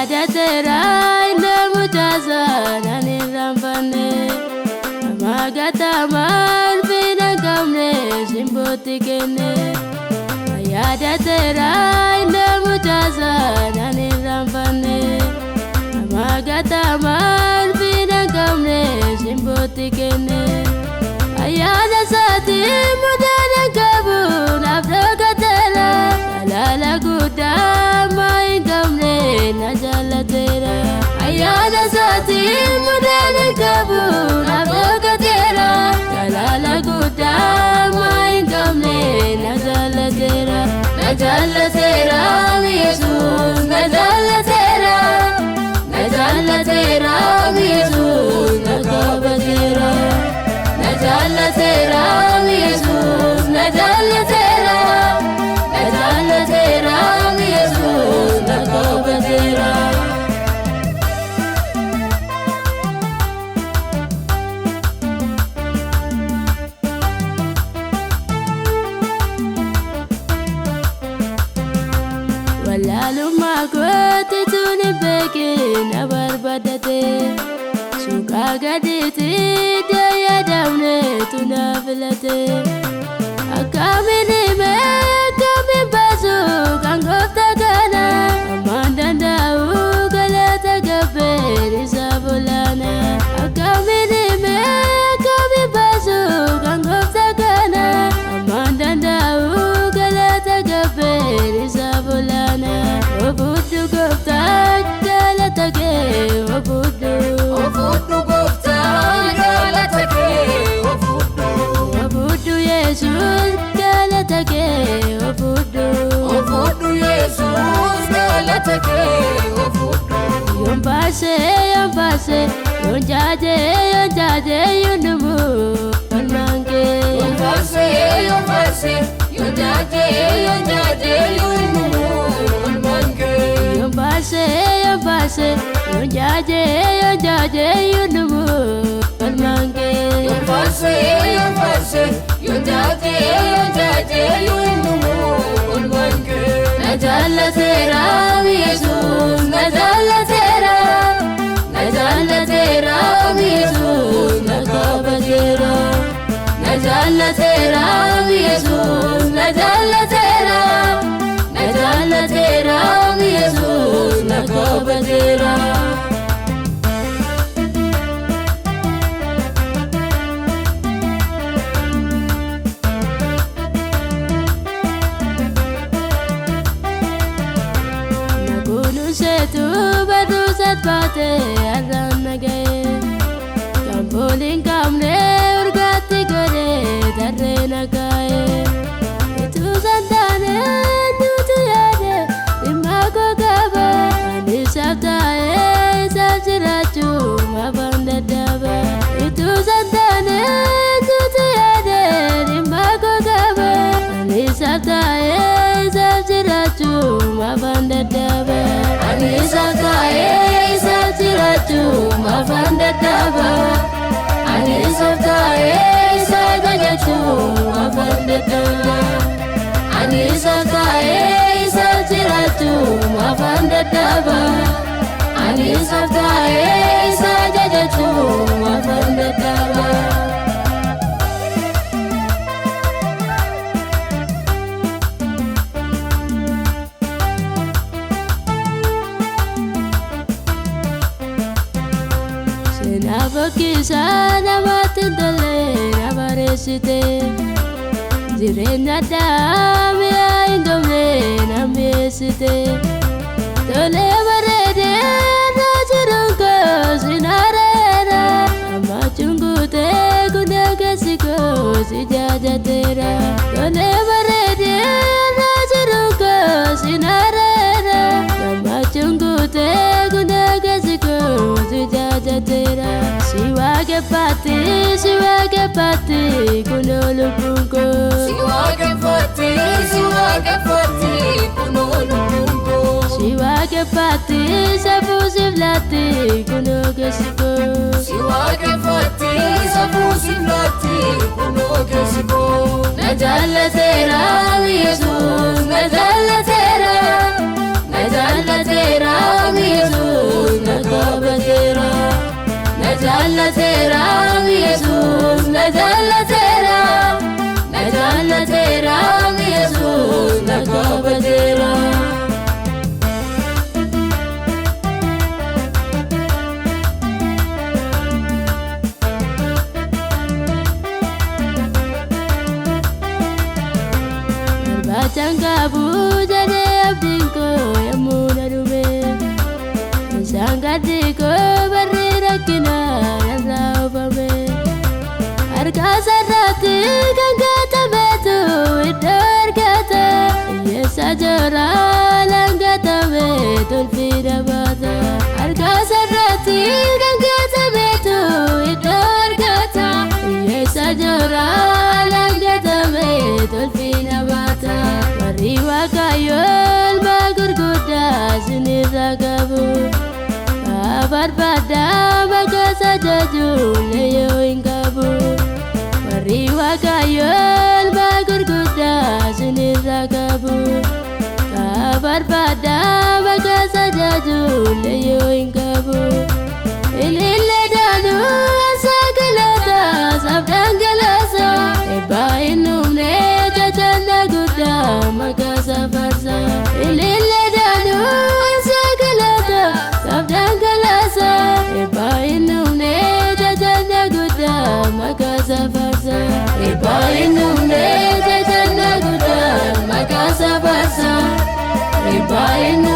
Yadatera inda mutaza nani rampane Amagata marfina kamne simboti kene Yadatera inda mutaza nani rampane Amagata marfina kamne simboti kene Ayana sati mudana kabu nafrakatera Alala kuda kamne najalatera Ayana sati mudana kabu nafrakatera Alala kuda kamne najalatera Najalatera Jesus najalatera Najalatera Jesus nakabatera Najalatera Jesus najalatera Najalatera Jesus nakabatera Walalu makwati tuni beki na barbadate Suka gaditi daya damne tunafilate Akamini me kamin basu kangofta kana Amandanda ugalata gaberi sabulana Akamini me kamin basu kangofta kana Amandanda ugalata gaberi sabulana Obudu gofta galata ge obudu gofta galata ge obudu Jesus galata ge obudu Jesus galata ge obudu yombase yonjaje yunumu almange yombase yonjaje yunumu almange yombase yonjaje yunumu almange yombase yonjaje yunumu almange najalatera Jesus najalatera Jesus nakabatera Najalatera Jesus najalatera Jesus nakabatera Nagunu setu badu satpate arranagaye Kambolin kamne urgati gore darrena gaye Itu santane nutu yade imago gaba Anisabtaye sabsirachu mabanda daba Itu santane nutu yade imago gaba Anisabtaye sabsirachu mabanda daba Anisabtaye sabsirachu mabanda daba Anisabtaye sabsirachu mabanda daba Anisabtaye sabsirachu mabanda daba Anisabtaye sabsirachu mabanda daba Senabakisa namatti tole nabareessite Jireenya addaami haingomne nammeessite Tole bareede na jiruun koo sinaareera Amma chungute gunda keessi koo si jaajateera Tole bareede na jiruun koo sinaareera Amma chungute gunda keessi koo si jaajateera Siwake pati kuno lupunko Siwake pati kuno lupunko Siwake pati sabu siflati kuno kesiko Siwake pati sabu siflati kuno kesiko Najalatera Jesus najalatera Najalatera Jesus nakabatera Najalatera Jesus Najalatera Najalatera Jesus nakabatera Bacanga bujane abdinko yamuna dume Sangardiko barira kina yazawame Arkasarati gangata betu idargata Yesajara langata betu firabata Arkasarati gangata betu idargata Yesajara langata betu firabata Mariwa kayol bagurguda siniragabu Barbada bagasa jaju leyo ingabu Mariwa kayol bagurguda siniragabu Barbada bagasa jaju leyo ingabu Ilille danu sagalata sabdangalasa Eba inumne jajana guda magasa farsa Ilille danu sagalata sabdangalasa Eba inumne jajana guda magasa farsa Eba inumne jajana guda magasa farsa Eba inumne